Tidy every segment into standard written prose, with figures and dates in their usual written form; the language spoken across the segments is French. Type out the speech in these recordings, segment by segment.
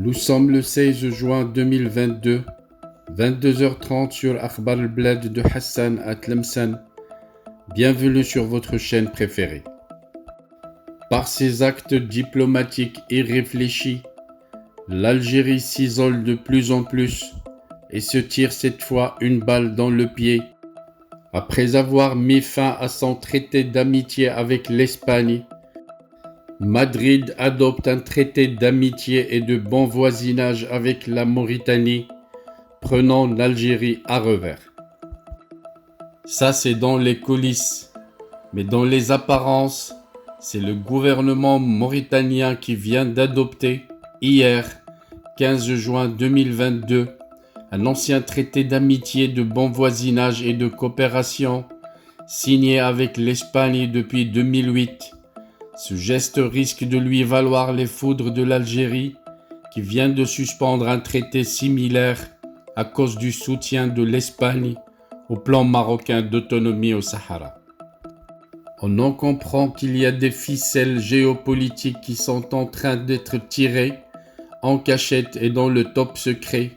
Nous sommes le 16 juin 2022, 22h30 sur Akhbar al-Blad de Hassan à Tlemcen. Bienvenue sur votre chaîne préférée. Par ses actes diplomatiques irréfléchis, l'Algérie s'isole de plus en plus et se tire cette fois une balle dans le pied. Après avoir mis fin à son traité d'amitié avec l'Espagne, Madrid adopte un traité d'amitié et de bon voisinage avec la Mauritanie, prenant l'Algérie à revers. Ça, c'est dans les coulisses, mais dans les apparences, c'est le gouvernement mauritanien qui vient d'adopter, hier, 15 juin 2022, un ancien traité d'amitié, de bon voisinage et de coopération signé avec l'Espagne depuis 2008. Ce geste risque de lui valoir les foudres de l'Algérie, qui vient de suspendre un traité similaire à cause du soutien de l'Espagne au plan marocain d'autonomie au Sahara. On en comprend qu'il y a des ficelles géopolitiques qui sont en train d'être tirées en cachette et dans le top secret.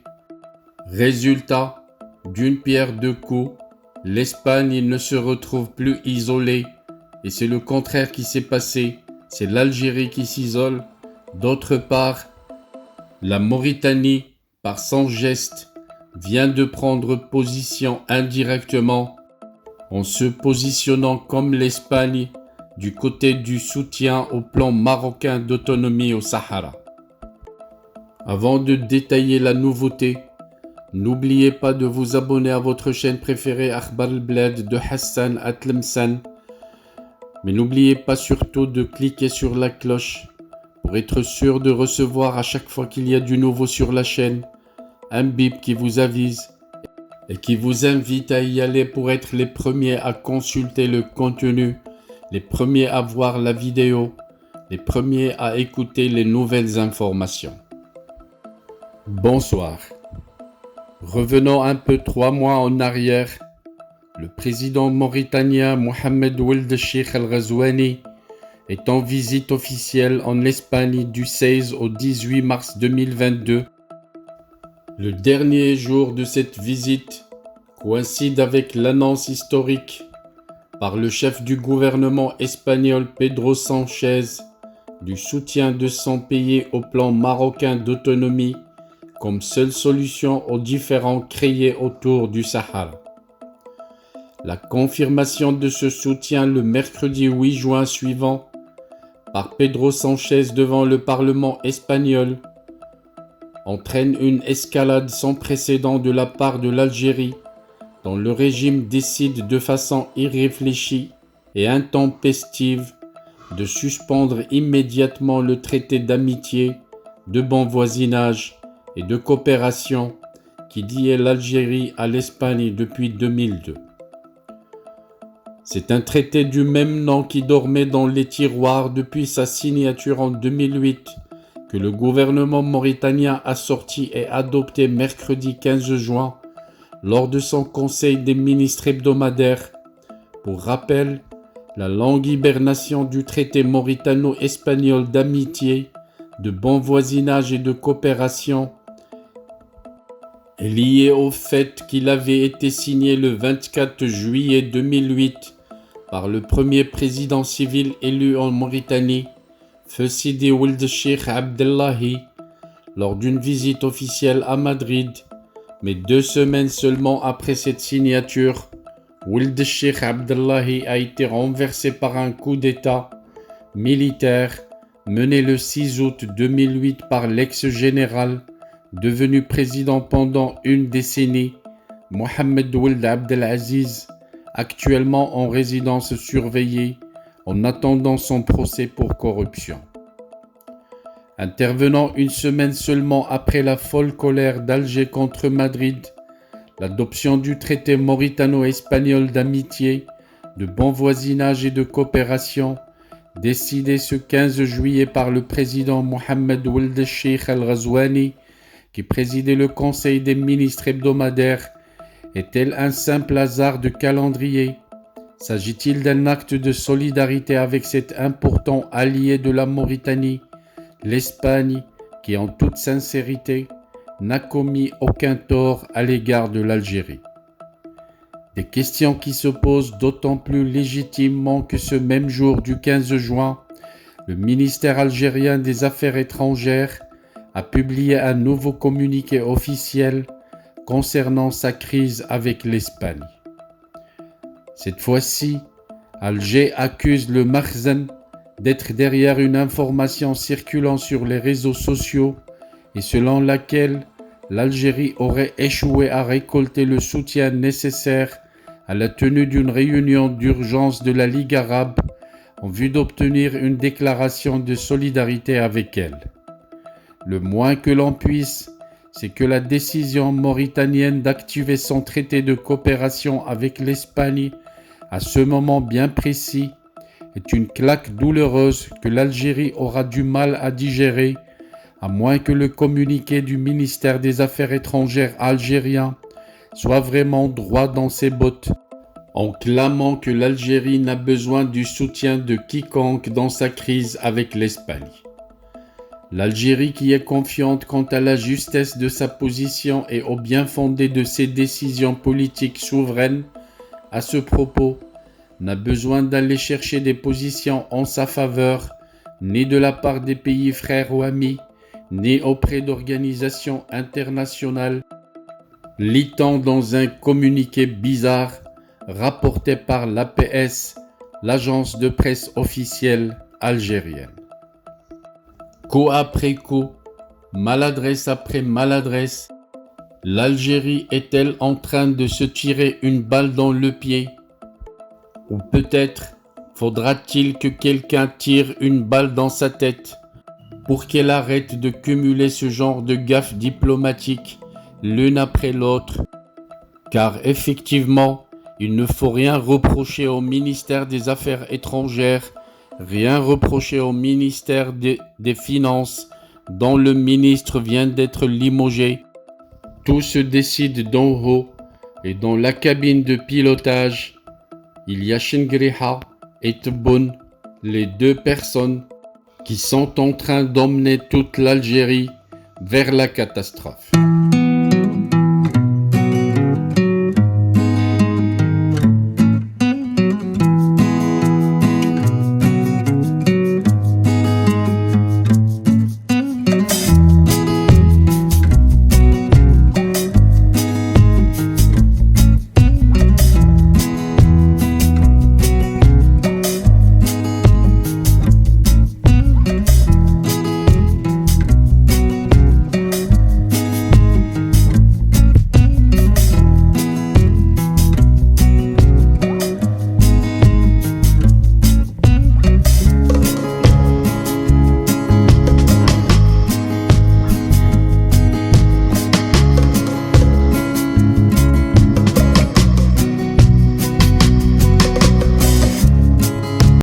Résultat, d'une pierre deux coups, l'Espagne ne se retrouve plus isolée. Et c'est le contraire qui s'est passé, c'est l'Algérie qui s'isole. D'autre part, la Mauritanie, par son geste, vient de prendre position indirectement en se positionnant comme l'Espagne du côté du soutien au plan marocain d'autonomie au Sahara. Avant de détailler la nouveauté, n'oubliez pas de vous abonner à votre chaîne préférée Akhbar al-Blad de Hassan à Tlemcen. Mais n'oubliez pas surtout de cliquer sur la cloche pour être sûr de recevoir à chaque fois qu'il y a du nouveau sur la chaîne un bip qui vous avise et qui vous invite à y aller pour être les premiers à consulter le contenu, les premiers à voir la vidéo, les premiers à écouter les nouvelles informations. Bonsoir. Revenons un peu 3 mois en arrière. Le président mauritanien Mohamed Ould Cheikh Al-Ghazouani est en visite officielle en Espagne du 16 au 18 mars 2022. Le dernier jour de cette visite coïncide avec l'annonce historique par le chef du gouvernement espagnol Pedro Sánchez du soutien de son pays au plan marocain d'autonomie comme seule solution aux différends créés autour du Sahara. La confirmation de ce soutien le mercredi 8 juin suivant par Pedro Sánchez devant le Parlement espagnol entraîne une escalade sans précédent de la part de l'Algérie, dont le régime décide de façon irréfléchie et intempestive de suspendre immédiatement le traité d'amitié, de bon voisinage et de coopération qui liait l'Algérie à l'Espagne depuis 2002. C'est un traité du même nom qui dormait dans les tiroirs depuis sa signature en 2008 que le gouvernement mauritanien a sorti et adopté mercredi 15 juin lors de son conseil des ministres hebdomadaire. Pour rappel, la longue hibernation du traité mauritano-espagnol d'amitié, de bon voisinage et de coopération est liée au fait qu'il avait été signé le 24 juillet 2008 par le premier président civil élu en Mauritanie, Feu Sidi Ould Cheikh Abdellahi, lors d'une visite officielle à Madrid. Mais 2 semaines seulement après cette signature, Ould Cheikh Abdellahi a été renversé par un coup d'État militaire mené le 6 août 2008 par l'ex-général devenu président pendant une décennie, Mohamed Ould Abdelaziz, actuellement en résidence surveillée en attendant son procès pour corruption. Intervenant une semaine seulement après la folle colère d'Alger contre Madrid, l'adoption du traité mauritano-espagnol d'amitié, de bon voisinage et de coopération, décidé ce 15 juillet par le président Mohamed Ould Cheikh Al-Ghazouani, qui présidait le conseil des ministres hebdomadaire, est-elle un simple hasard de calendrier? S'agit-il d'un acte de solidarité avec cet important allié de la Mauritanie, l'Espagne, qui en toute sincérité n'a commis aucun tort à l'égard de l'Algérie. Des questions qui se posent d'autant plus légitimement que ce même jour du 15 juin, le ministère algérien des Affaires étrangères a publié un nouveau communiqué officiel concernant sa crise avec l'Espagne. Cette fois-ci, Alger accuse le Makhzen d'être derrière une information circulant sur les réseaux sociaux et selon laquelle l'Algérie aurait échoué à récolter le soutien nécessaire à la tenue d'une réunion d'urgence de la Ligue arabe en vue d'obtenir une déclaration de solidarité avec elle. Le moins que l'on puisse, c'est que la décision mauritanienne d'activer son traité de coopération avec l'Espagne à ce moment bien précis est une claque douloureuse que l'Algérie aura du mal à digérer, à moins que le communiqué du ministère des Affaires étrangères algérien soit vraiment droit dans ses bottes, en clamant que l'Algérie n'a besoin du soutien de quiconque dans sa crise avec l'Espagne. L'Algérie, qui est confiante quant à la justesse de sa position et au bien fondé de ses décisions politiques souveraines, à ce propos, n'a besoin d'aller chercher des positions en sa faveur, ni de la part des pays frères ou amis, ni auprès d'organisations internationales, lit-on dans un communiqué bizarre rapporté par l'APS, l'agence de presse officielle algérienne. Coup après coup, maladresse après maladresse, l'Algérie est-elle en train de se tirer une balle dans le pied? Ou peut-être faudra-t-il que quelqu'un tire une balle dans sa tête pour qu'elle arrête de cumuler ce genre de gaffes diplomatiques l'une après l'autre, car effectivement, il ne faut rien reprocher au ministère des Affaires étrangères, rien reprocher au ministère des Finances, dont le ministre vient d'être limogé. Tout se décide d'en haut, et dans la cabine de pilotage, il y a Chengriha et Tebboune, les deux personnes qui sont en train d'emmener toute l'Algérie vers la catastrophe.